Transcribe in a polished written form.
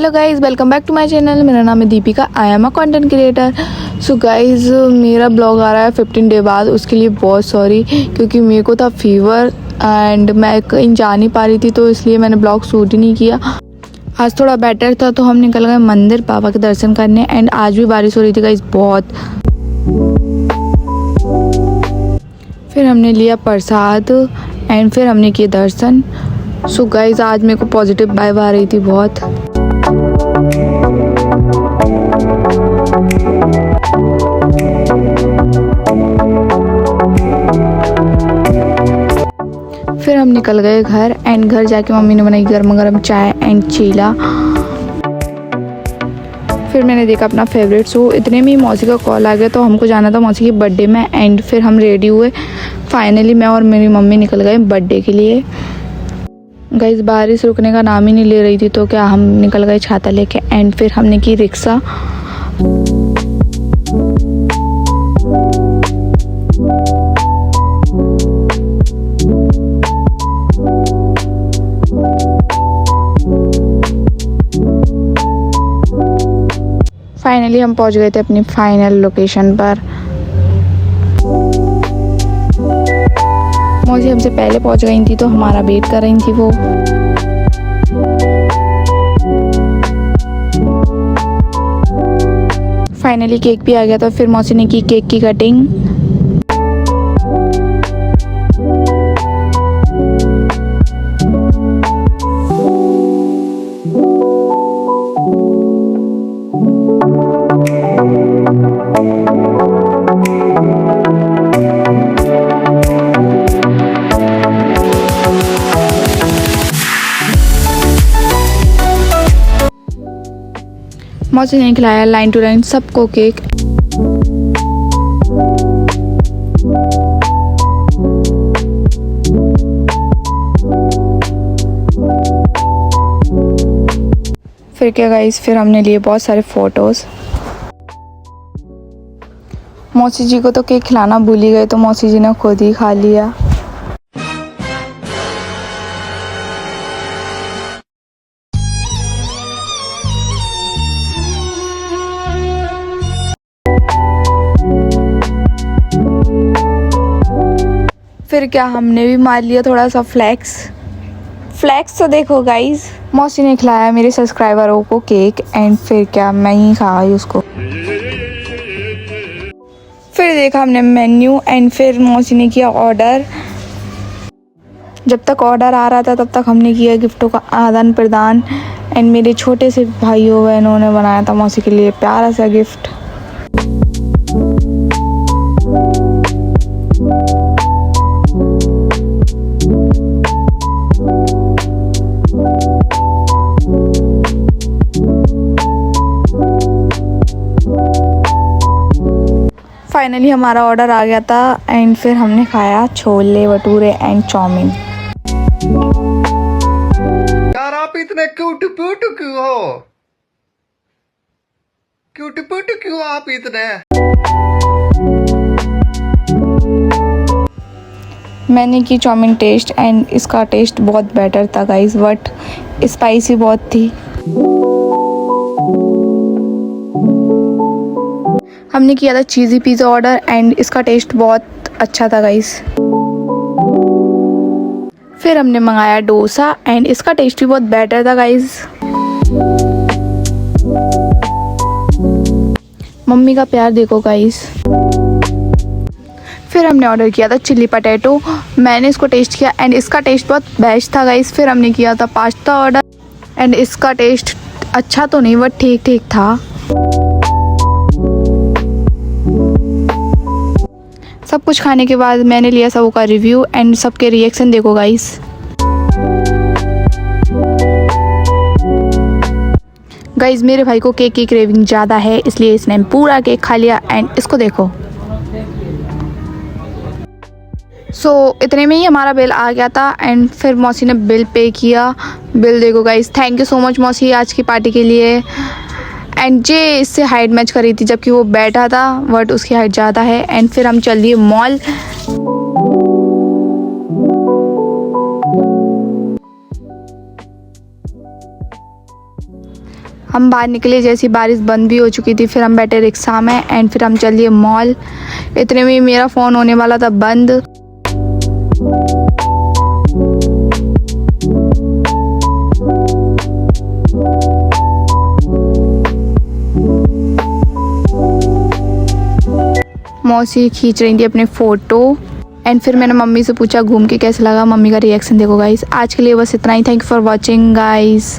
Hello guys, welcome back to my channel. मेरा नाम है Deepika, I am a content creator. So guys, मेरा blog आ रहा है 15 डे बाद। उसके लिए बहुत सॉरी, क्योंकि मेरे को था फीवर एंड मैं कहीं जा नहीं पा रही थी, तो इसलिए मैंने ब्लॉग शूट ही नहीं किया। आज थोड़ा बेटर था तो हम निकल गए मंदिर बाबा के दर्शन करने। एंड आज भी बारिश हो रही थी गाइज़ बहुत। फिर हमने लिया प्रसाद एंड फिर हमने किए दर्शन। सो गाइज़, आज मेरे को पॉजिटिव वाइब आ रही थी बहुत। फिर हम निकल गए घर एंड घर जाके मम्मी ने बनाई गर्मा गर्म चाय एंड चीला। फिर मैंने देखा अपना फेवरेट शो। इतने में ही मौसी का कॉल आ गया, तो हमको जाना था मौसी के बर्थडे में। एंड फिर हम रेडी हुए। फाइनली मैं और मेरी मम्मी निकल गए बर्थडे के लिए। गाइस, बारिश रुकने का नाम ही नहीं ले रही थी, तो क्या हम निकल गए छाता लेके। एंड फिर हमने की रिक्शा। फाइनली हम पहुंच गए थे अपनी फाइनल लोकेशन पर। मौसी हमसे पहले पहुंच गई थी, तो हमारा वेट कर रही थी वो। फाइनली केक भी आ गया था। फिर मौसी ने की केक की कटिंग। मौसी ने खिलाया लाइन टू लाइन सबको केक। फिर क्या गाइस, फिर हमने लिए बहुत सारे फोटोज। मौसी जी को तो केक खिलाना भूल ही गए, तो मौसी जी ने खुद ही खा लिया। फिर क्या, हमने भी मार लिया थोड़ा सा फ्लैक्स तो देखो गाइस। मौसी ने खिलाया मेरे सब्सक्राइबरों को केक एंड फिर क्या, मैं ही खाई उसको। फिर देखा हमने मेन्यू एंड फिर मौसी ने किया ऑर्डर। जब तक ऑर्डर आ रहा था तब तक हमने किया गिफ्टों का आदान प्रदान। एंड मेरे छोटे से भाइयों बहनों ने बनाया था मौसी के लिए प्यारा सा गिफ्ट। फाइनली हमारा ऑर्डर आ गया था एंड फिर हमने खाया छोले भटूरे एंड चाउमीन। यार, आप इतने क्यूट प्यूट क्यों हो? क्यूट प्यूट क्यों आप इतने? मैंने की चाउमीन टेस्ट एंड इसका टेस्ट बहुत बेटर था गाइस, बट स्पाइसी बहुत थी। हमने किया था चीज़ी पिज़्ज़ा ऑर्डर एंड इसका टेस्ट बहुत अच्छा था गाइस। फिर हमने मंगाया डोसा एंड इसका टेस्ट भी बहुत बेटर था गाइस। मम्मी का प्यार देखो गाइस। फिर हमने ऑर्डर किया था चिल्ली पटेटो। मैंने इसको टेस्ट किया एंड इसका टेस्ट बहुत बेस्ट था गाइस। फिर हमने किया था पास्ता ऑर्डर एंड इसका टेस्ट अच्छा तो नहीं, बट ठीक ठीक था। सब कुछ खाने के बाद मैंने लिया सबका रिव्यू एंड सबके रिएक्शन देखो गाइस। गाइस, मेरे भाई को केक की क्रेविंग ज़्यादा है, इसलिए इसने पूरा केक खा लिया एंड इसको देखो। इतने में ही हमारा बिल आ गया था एंड फिर मौसी ने बिल पे किया। बिल देखो guys. Thank you so much मौसी आज की पार्टी के लिए। एंड जे इससे हाइट मैच कर रही थी, जबकि वो बैठा था, बट उसकी हाइट ज़्यादा है। एंड फिर हम चल दिए मॉल। हम बाहर निकले, जैसी बारिश बंद भी हो चुकी थी, फिर हम बैठे रिक्शा में एंड फिर हम चल दिए मॉल। इतने में मेरा फ़ोन होने वाला था बंद। मौसी खींच रही थी अपने फ़ोटो एंड फिर मैंने मम्मी से पूछा घूम के कैसा लगा। मम्मी का रिएक्शन देखो गाइस। आज के लिए बस इतना ही। Thank you for watching guys.